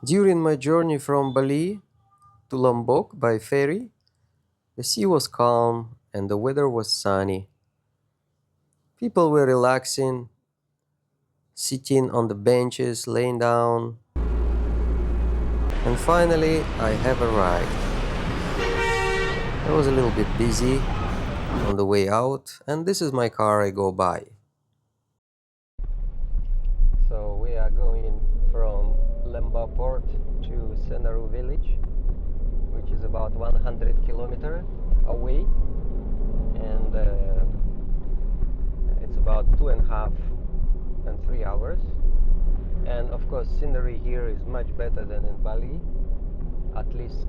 During my journey from Bali to Lombok by ferry, the sea was calm and the weather was sunny. People were relaxing, sitting on the benches, laying down. And finally, I have arrived. I was a little bit busy on the way out, and this is my car I go by. So we are going from Lembah Port to Senaru village, which is about 100 kilometers away, and it's about 2.5 and 3 hours. And of course, scenery here is much better than in Bali. At least,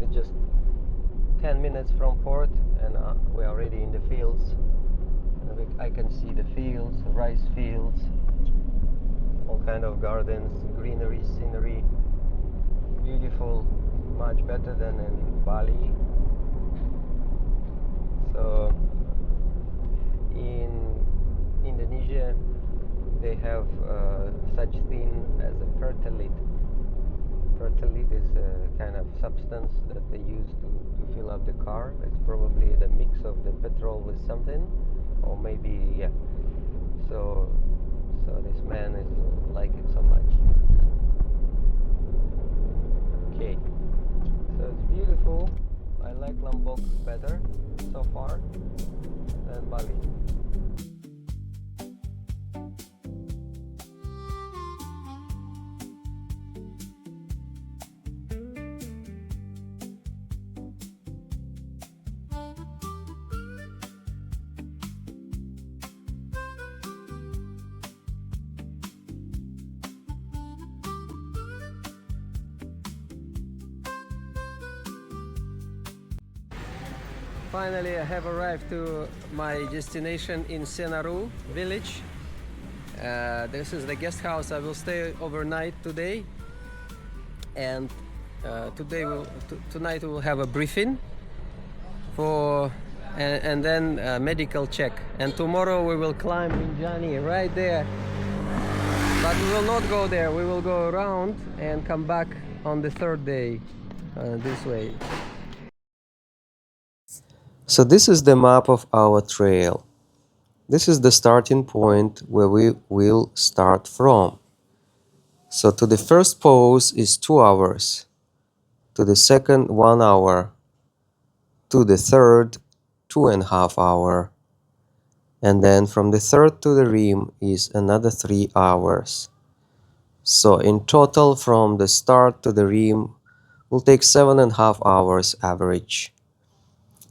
it's just 10 minutes from port, and we're already in the fields. And I can see the fields, rice fields, all kind of gardens, greenery, scenery, beautiful, much better than in Bali. So in Indonesia, they have such thing as a p1.It. P1.It is a kind of substance that they use to fill up the car. It's probably the mix of the petrol with something, or maybe, yeah. So this man is like it so much. Okay, so it's beautiful. I like Lombok better so far than Bali. Finally, I have arrived to my destination in Senaru village. This is the guest house. I will stay overnight today, and tonight we will have a briefing and then a medical check. And tomorrow we will climb Rinjani right there. But we will not go there. We will go around and come back on the third day this way. So this is the map of our trail. This is the starting point where we will start from. So to the first pose is 2 hours, to the second 1 hour, to the third 2.5 hours, and then from the third to the rim is another 3 hours. So in total from the start to the rim will take 7.5 hours average.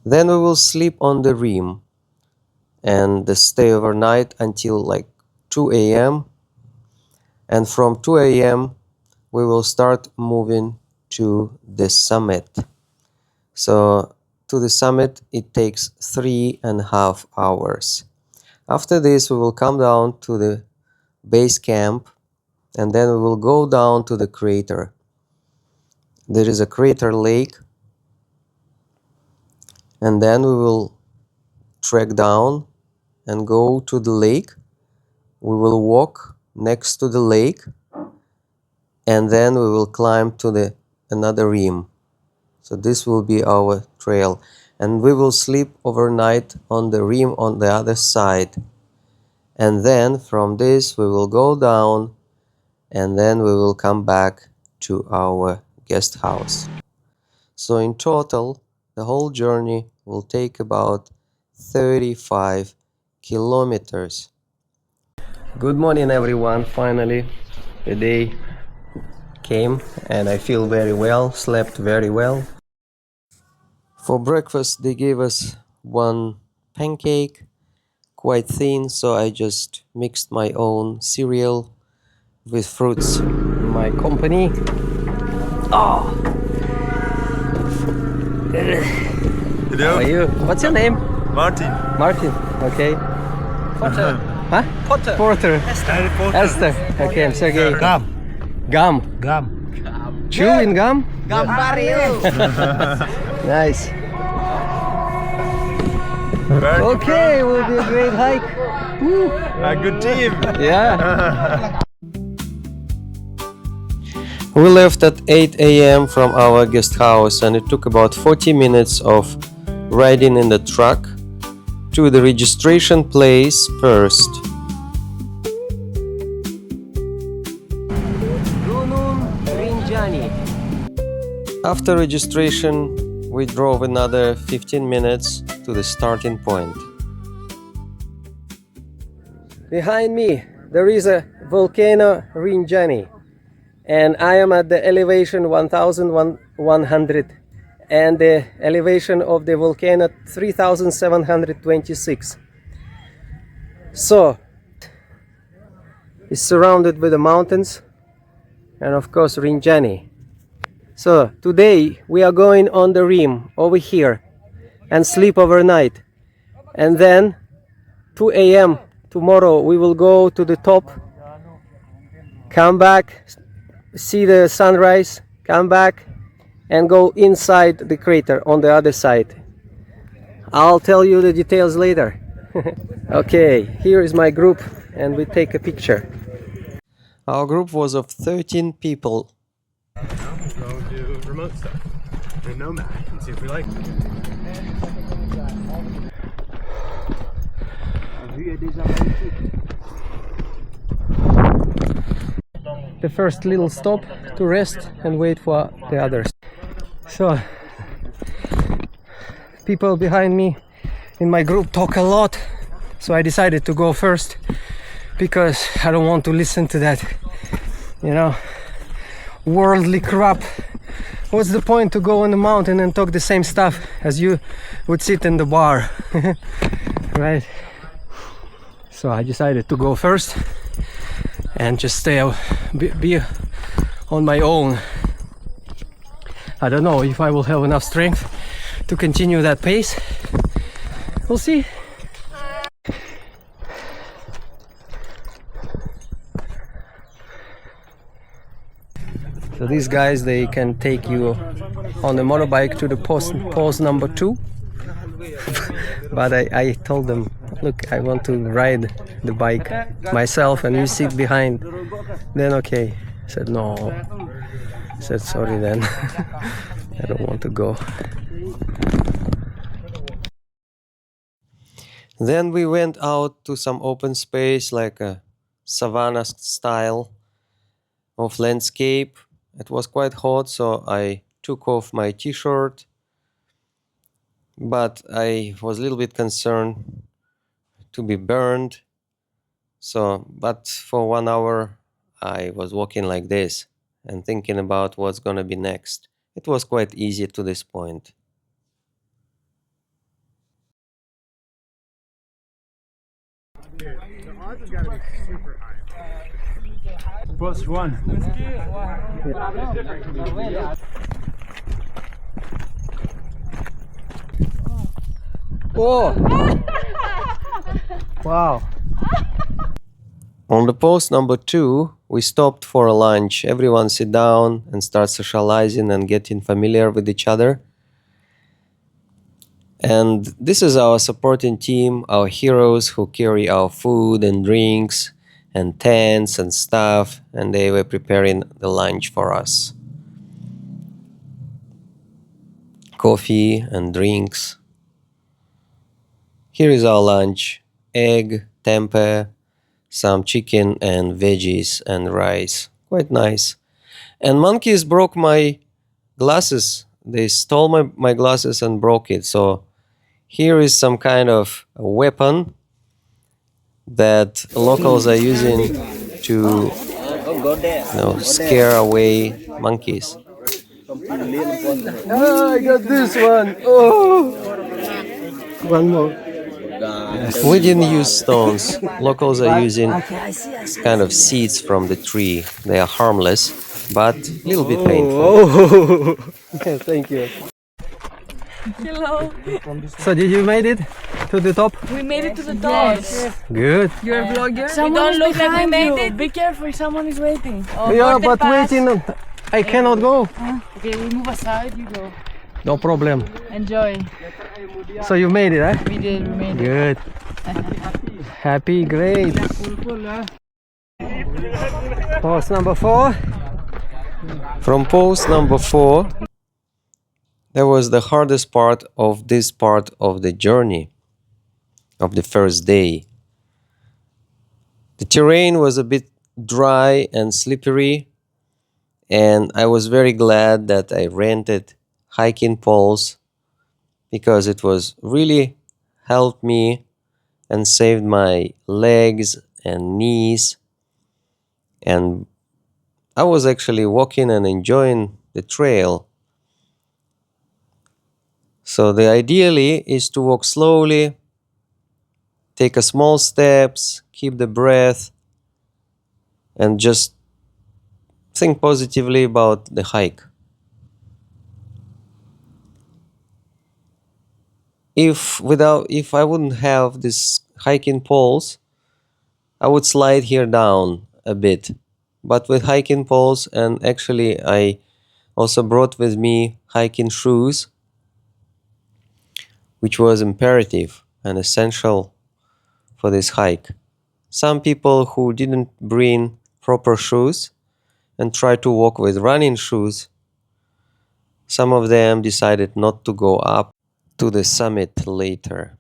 Then we will sleep on the rim and stay overnight until like 2 a.m. And from 2 a.m. we will start moving to the summit. So to the summit it takes 3.5 hours. After this we will come down to the base camp, and then we will go down to the crater. There is a crater lake. And then we will trek down and go to the lake. We will walk next to the lake, and then we will climb to another rim. So this will be our trail, and we will sleep overnight on the rim on the other side. And then from this we will go down, and then we will come back to our guest house. So in total, the whole journey will take about 35 kilometers. Good morning everyone. Finally the day came and I feel very well, slept very well. For breakfast they gave us one pancake, quite thin, so I just mixed my own cereal with fruits in my company. Oh! How are you? What's your name? Martin. Martin. Okay. Porter. Huh? Porter. Porter. Esther. Esther. Okay, I'm Sergey. Gum. Gum. Gum. Chewing gum? Gambar you. Nice. Okay, it will be a great hike. A good team. Yeah. We left at 8 a.m. from our guest house, and it took about 40 minutes of riding in the truck to the registration place first. Mt.Rinjani. After registration, we drove another 15 minutes to the starting point. Behind me, there is a volcano Rinjani, and I am at the elevation 1100, and the elevation of the volcano 3726. So it's surrounded with the mountains and of course Rinjani. So today we are going on the rim over here and sleep overnight, and then 2 a.m. tomorrow we will go to the top, come back, see the sunrise, come back and go inside the crater on the other side. I'll tell you the details later. Okay, here is my group and we take a picture. Our group was of 13 people. Go do remote stuff in Nomad and see if we like it. The first little stop to rest and wait for the others. So, people behind me in my group talk a lot, so I decided to go first because I don't want to listen to that, worldly crap. What's the point to go on the mountain and talk the same stuff as you would sit in the bar? Right? So I decided to go first and just be on my own. I don't know if I will have enough strength to continue that pace. We'll see. So these guys, they can take you on a motorbike to the post number 2. But I told them, look, I want to ride the bike myself and you sit behind. Then okay. I said no. I said sorry then. I don't want to go. Then we went out to some open space, like a savanna style of landscape. It was quite hot, so I took off my t-shirt, but I was a little bit concerned to be burned. But for 1 hour I was walking like this and thinking about what's gonna be next. It was quite easy to this point. The odds have got to be super high. +1. Oh! Wow! On the post number 2, we stopped for a lunch. Everyone sit down and start socializing and getting familiar with each other. And this is our supporting team, our heroes who carry our food and drinks and tents and stuff, and they were preparing the lunch for us. Coffee and drinks. Here is our lunch: egg, tempeh, some chicken and veggies and rice. Quite nice. And monkeys broke my glasses. They stole my glasses and broke it. So here is some kind of a weapon that locals are using to scare away monkeys. Oh, I got this one. Oh, one more. We didn't use stones. Locals are using kind of seeds from the tree. They are harmless, but a little bit painful. Oh. Thank you. Hello. So did you made it to the top? We made it to the top. Yes. Good. You're a vlogger? Someone We don't is look like we behind made you. it. Be careful, someone is waiting. Oh, Yeah, corte but pass. waiting, I cannot go. Okay, we move aside, you go. No problem. Enjoy. So you made it, eh? We did, we made it. Good. Happy, great. Pose number 4. From pose number 4, that was the hardest part of this part of the journey, of the first day. The terrain was a bit dry and slippery, and I was very glad that I rented hiking poles because it was really helped me and saved my legs and knees, and I was actually walking and enjoying the trail. So the ideally is to walk slowly, take a small steps, keep the breath, and just think positively about the hike. If I wouldn't have these hiking poles, I would slide here down a bit. But with hiking poles, and actually I also brought with me hiking shoes, which was imperative and essential for this hike. Some people who didn't bring proper shoes and tried to walk with running shoes, some of them decided not to go up to the summit later.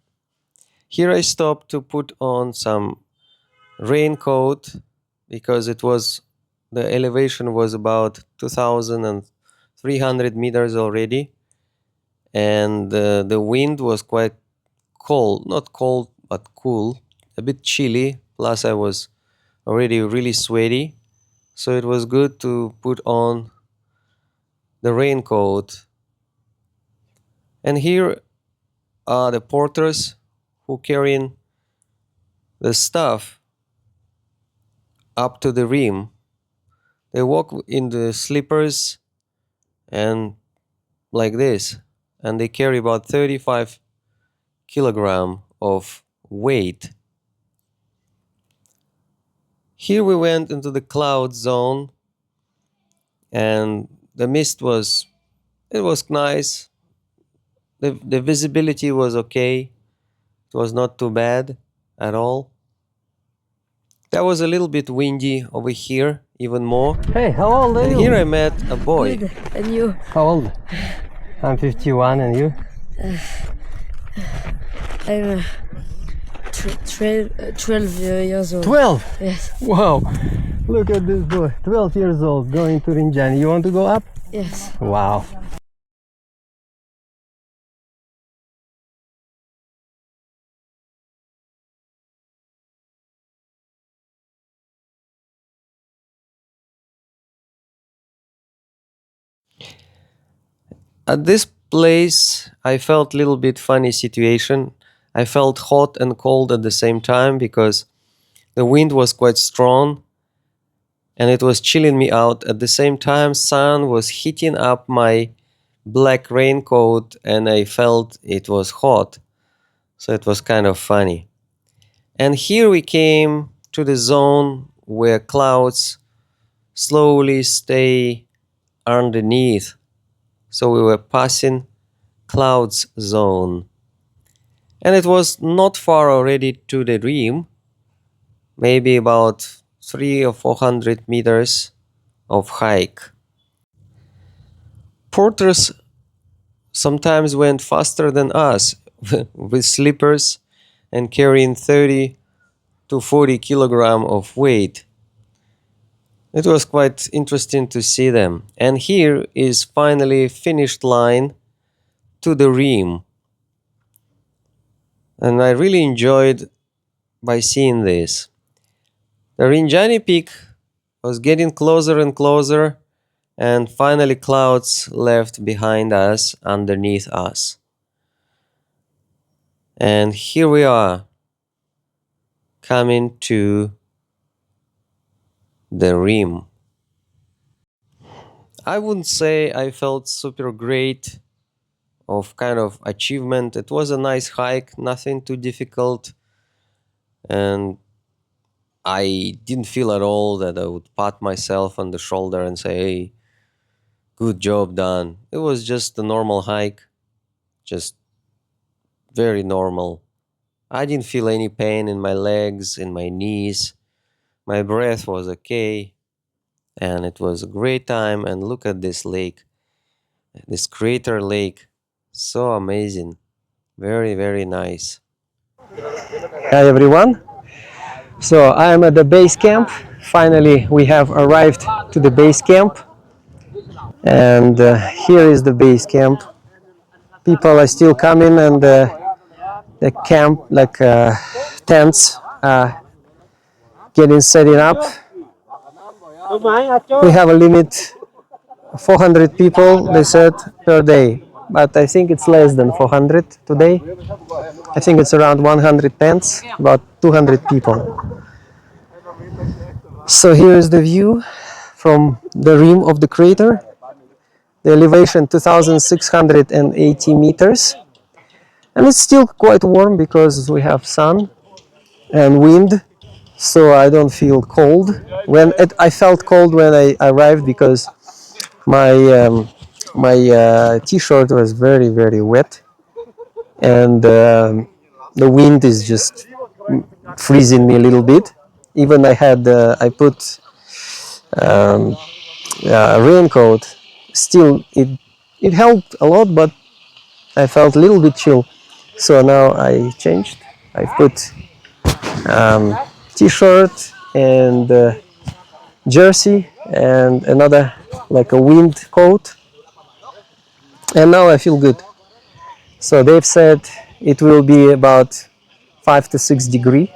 Here I stopped to put on some raincoat because the elevation was about 2,300 meters already, and the wind was quite cold, not cold but cool, a bit chilly, plus I was already really sweaty, so it was good to put on the raincoat. And here are the porters who carrying the stuff up to the rim. They walk in the slippers and like this, and they carry about 35 kilogram of weight. Here we went into the cloud zone, and the mist was nice. The visibility was okay. It was not too bad at all. That was a little bit windy over here, even more. Hey, how old are you? And here I met a boy. Good. And you? How old? I'm 51, and you? I'm 12 years old. 12? Yes. Wow, look at this boy, 12 years old, going to Rinjani. You want to go up? Yes. Wow. At this place, I felt a little bit funny situation. I felt hot and cold at the same time because the wind was quite strong and it was chilling me out. At the same time, sun was heating up my black raincoat and I felt it was hot. So it was kind of funny. And here we came to the zone where clouds slowly stay underneath. So we were passing clouds zone. And it was not far already to the rim, maybe about 300 or 400 meters of hike. Porters sometimes went faster than us with slippers and carrying 30 to 40 kilogram of weight. It was quite interesting to see them. And here is finally finished line to the rim. And I really enjoyed by seeing this. The Rinjani peak was getting closer and closer, and finally clouds left behind us, underneath us. And here we are, coming to the rim. I wouldn't say I felt super great of kind of achievement. It was a nice hike, nothing too difficult, and I didn't feel at all that I would pat myself on the shoulder and say, hey, good job done. It was just a normal hike, just very normal. I didn't feel any pain in my legs, in my knees. My breath was okay, and it was a great time. And look at this lake, this crater lake. So amazing. Very, very nice. Hi everyone. So I am at the base camp. Finally, we have arrived to the base camp, and here is the base camp. People are still coming, and the camp, like tents, getting setting up. We have a limit 400 people, they said, per day, but I think it's less than 400 today. I think it's around 100 tents, about 200 people. So here is the view from the rim of the crater. The elevation 2,680 meters, and it's still quite warm because we have sun and wind, so I don't feel cold. I felt cold when I arrived because my t-shirt was very, very wet, and the wind is just freezing me a little bit. Even I put a raincoat. Still, it helped a lot, but I felt a little bit chill. So now I changed. I put t-shirt and jersey and another like a wind coat, and now I feel good. So they've said it will be about 5 to 6 degrees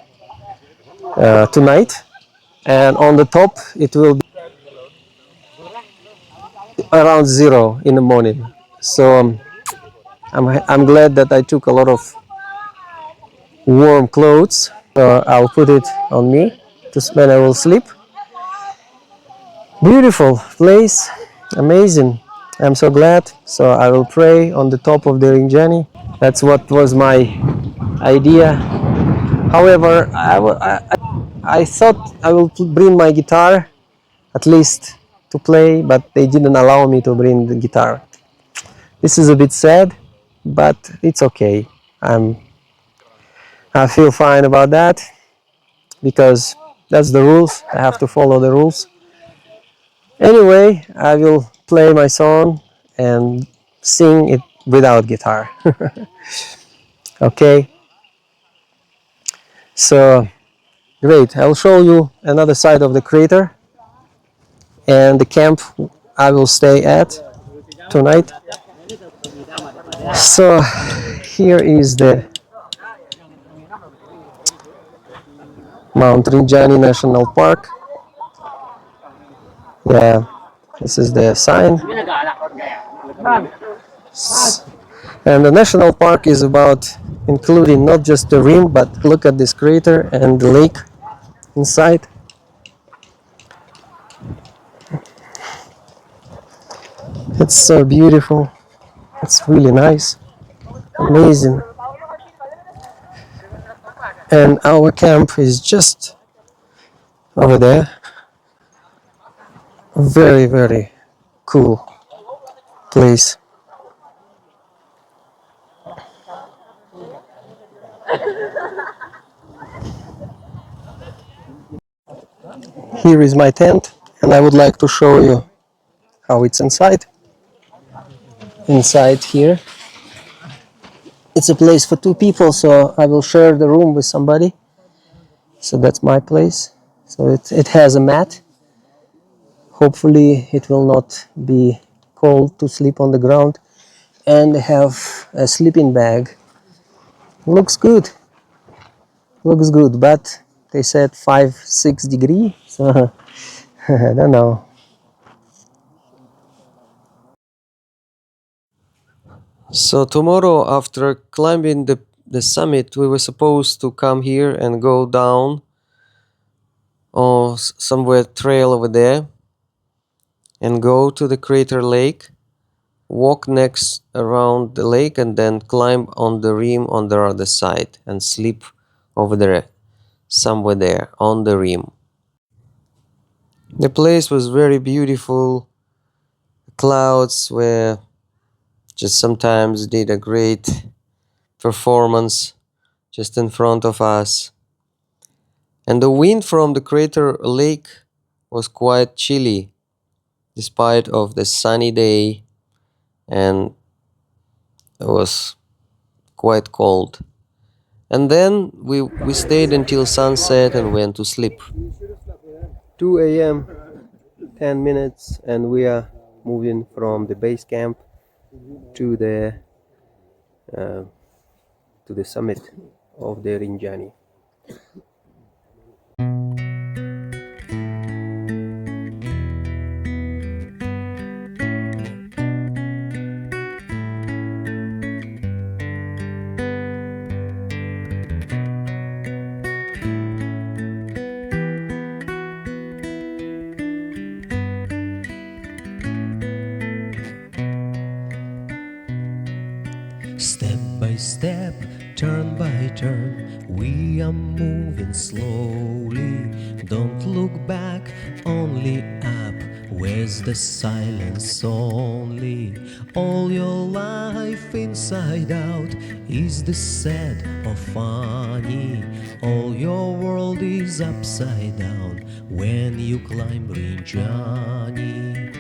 tonight, and on the top it will be around 0 in the morning. So I'm glad that I took a lot of warm clothes. I'll put it on me when I will sleep. Beautiful place, amazing. I'm so glad. So I will pray on the top of the Rinjani. That's what was my idea. However, I thought I will bring my guitar at least to play, but they didn't allow me to bring the guitar. This is a bit sad, but it's okay. I feel fine about that because that's the rules. I have to follow the rules. Anyway, I will play my song and sing it without guitar. Okay, so great. I'll show you another side of the crater and the camp I will stay at tonight. So here is the Mt.Rinjani National Park. Yeah, this is the sign. And the national park is about including not just the rim, but look at this crater and the lake inside. It's so beautiful. It's really nice, amazing. And our camp is just over there. Very, very cool place. Here is my tent, and I would like to show you how it's inside. Inside here, it's a place for 2 people, so I will share the room with somebody. So that's my place. So it has a mat. Hopefully it will not be cold to sleep on the ground. And have a sleeping bag. Looks good. Looks good, but they said 5-6 degrees, so I don't know. So tomorrow, after climbing the summit, we were supposed to come here and go down on somewhere trail over there and go to the crater lake, walk next around the lake, and then climb on the rim on the other side and sleep over there, somewhere there on the rim. The place was very beautiful. Clouds were just sometimes did a great performance, just in front of us. And the wind from the crater lake was quite chilly, despite of the sunny day, and it was quite cold. And then we stayed until sunset and went to sleep. 2 a.m., 10 minutes, and we are moving from the base camp to the uh, summit of the Rinjani. Step by step, turn by turn, we are moving slowly. Don't look back, only up. Where's the silence only? All your life inside out is the sad or funny. All your world is upside down when you climb Rinjani.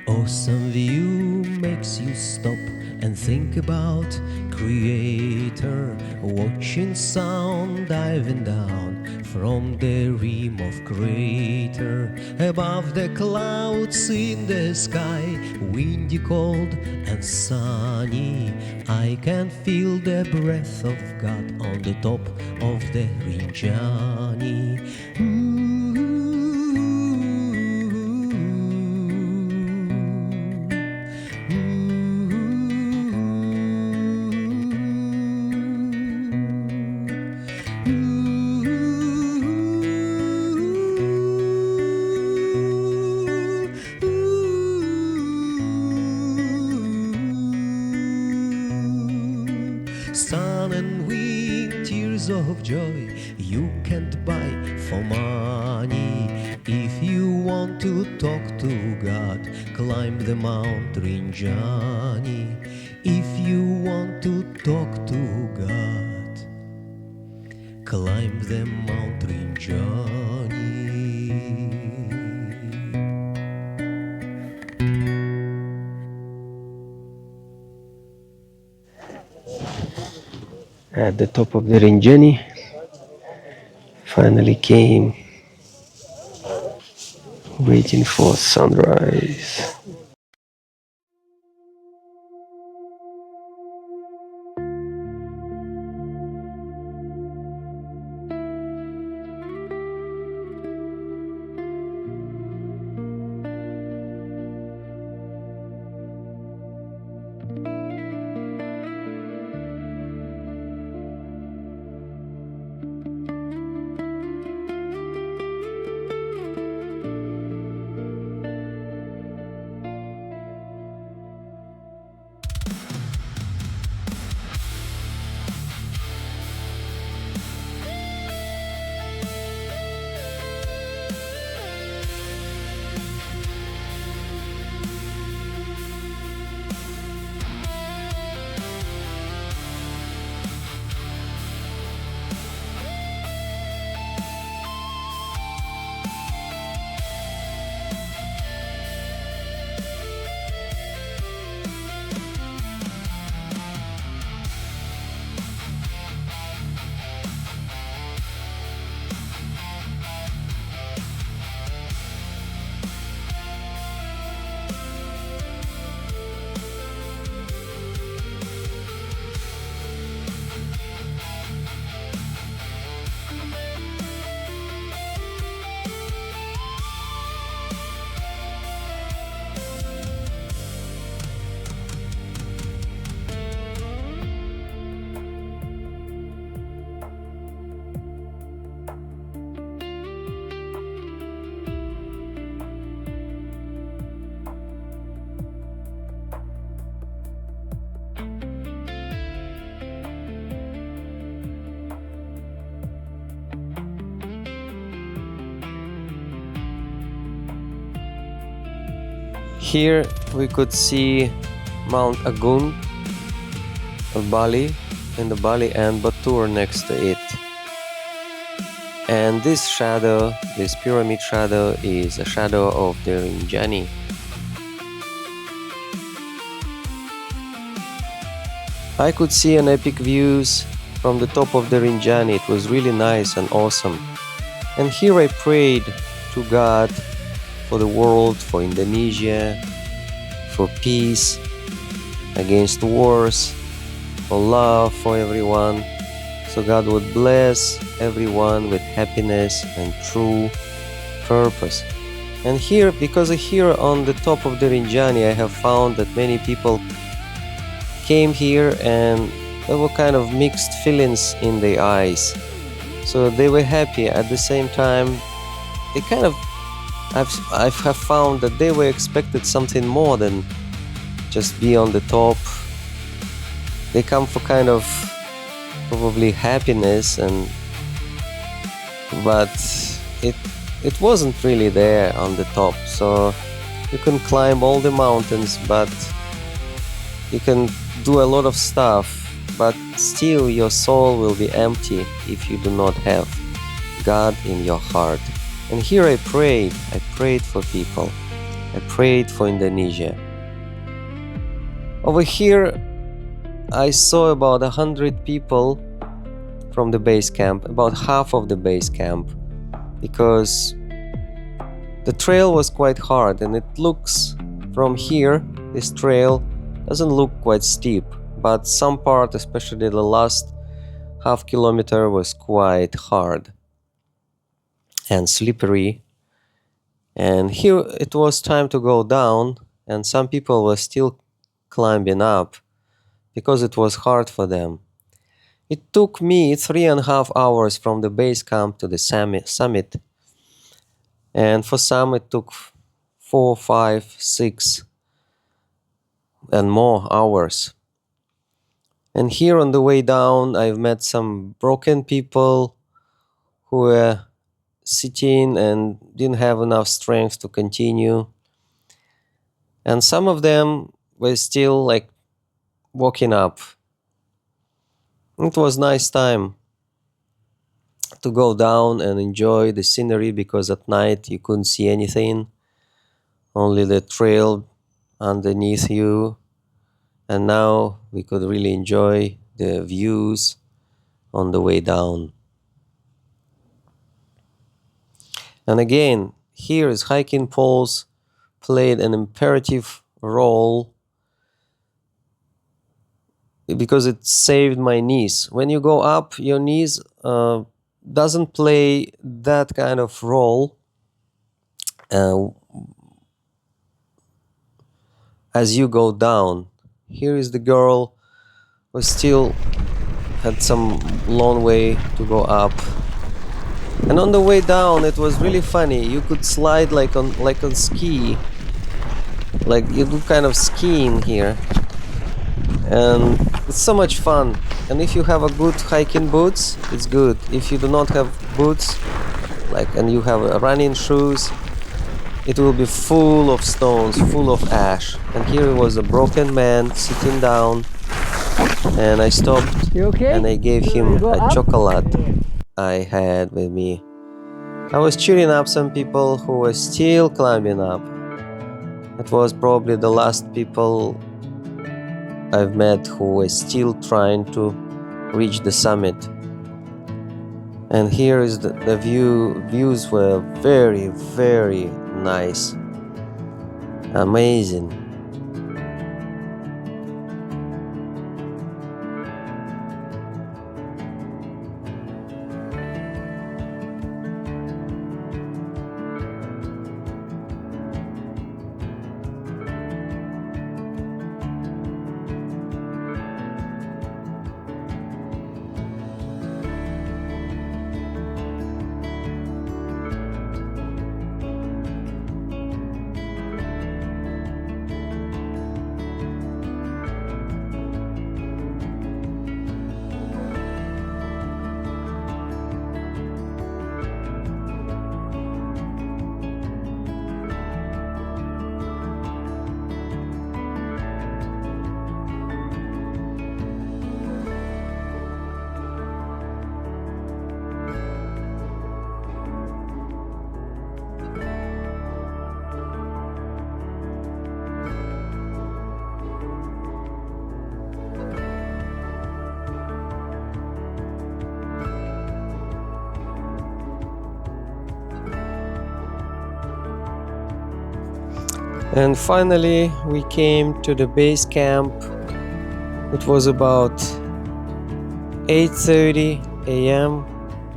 Awesome view makes you stop and think about Creator. Watching sound diving down from the rim of crater. Above the clouds in the sky, windy, cold and sunny. I can feel the breath of God on the top of the Rinjani. Sun and wind, tears of joy you can't buy for money. If you want to talk to God, climb the Mount Rinjani. If you want to talk to God, climb the Mount Rinjani. At the top of the Rinjani, finally came, waiting for sunrise. Here we could see Mount Agung of Bali and the Bali and Batur next to it. And this shadow, this pyramid shadow, is a shadow of the Rinjani. I could see an epic views from the top of the Rinjani. It was really nice and awesome. And here I prayed to God for the world, for Indonesia, for peace, against wars, for love for everyone. So God would bless everyone with happiness and true purpose. And here, because here on the top of the Rinjani, I have found that many people came here and there were kind of mixed feelings in their eyes. So they were happy at the same time. They kind of, I have found that they were expected something more than just be on the top. They come for kind of probably happiness, but it wasn't really there on the top. So you can climb all the mountains, but you can do a lot of stuff, but still your soul will be empty if you do not have God in your heart. And here I prayed for people. I prayed for Indonesia. Over here I saw about 100 people from the base camp, about half of the base camp, because the trail was quite hard, and it looks from here, this trail doesn't look quite steep, but some part, especially the last half kilometer, was quite hard and slippery. And here it was time to go down, and some people were still climbing up because it was hard for them. It took me 3.5 hours from the base camp to the summit. And for some it took 4, 5, 6 and more hours. And here on the way down, I've met some broken people who were sitting and didn't have enough strength to continue. And some of them were still like walking up. It was nice time to go down and enjoy the scenery, because at night you couldn't see anything, only the trail underneath you. And now we could really enjoy the views on the way down. And again, here is hiking poles played an imperative role because it saved my knees. When you go up, your knees doesn't play that kind of role as you go down. Here is the girl who still had some long way to go up. And on the way down, it was really funny. You could slide like on ski, like you do kind of skiing here, and it's so much fun. And if you have a good hiking boots, it's good. If you do not have boots, and you have running shoes, it will be full of stones, full of ash. And here was a broken man sitting down, and I stopped and I gave him a chocolate I had with me. I was cheering up some people who were still climbing up. It was probably the last people I've met who were still trying to reach the summit. And here is the views were very, very nice. Amazing. And finally we came to the base camp. It was about 8:30 a.m.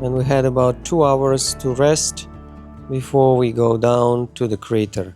and we had about 2 hours to rest before we go down to the crater.